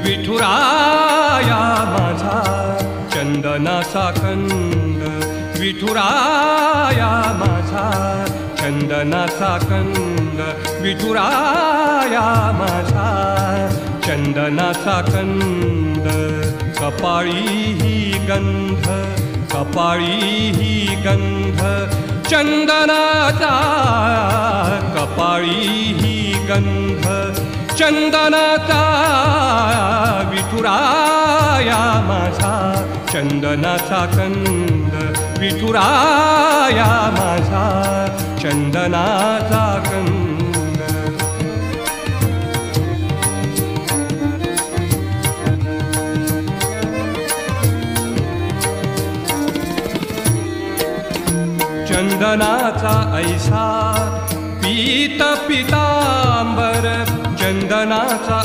विठुराया माझा चंदनाचा कंद, विठुराया माझा चंदनाचा कंद, विठुराया माझा चंदनाचा कंद. कपाळी ही गंध, कपाळी ही गंध चंदनाचा, कपाळी ही गंध चंदनाचा. विठुराया माझा चंदनाचा कंद, विठुराया माझा चंदनाचा कंद. चंदनाचा ऐसा पीत पितांबर, चंदनाचा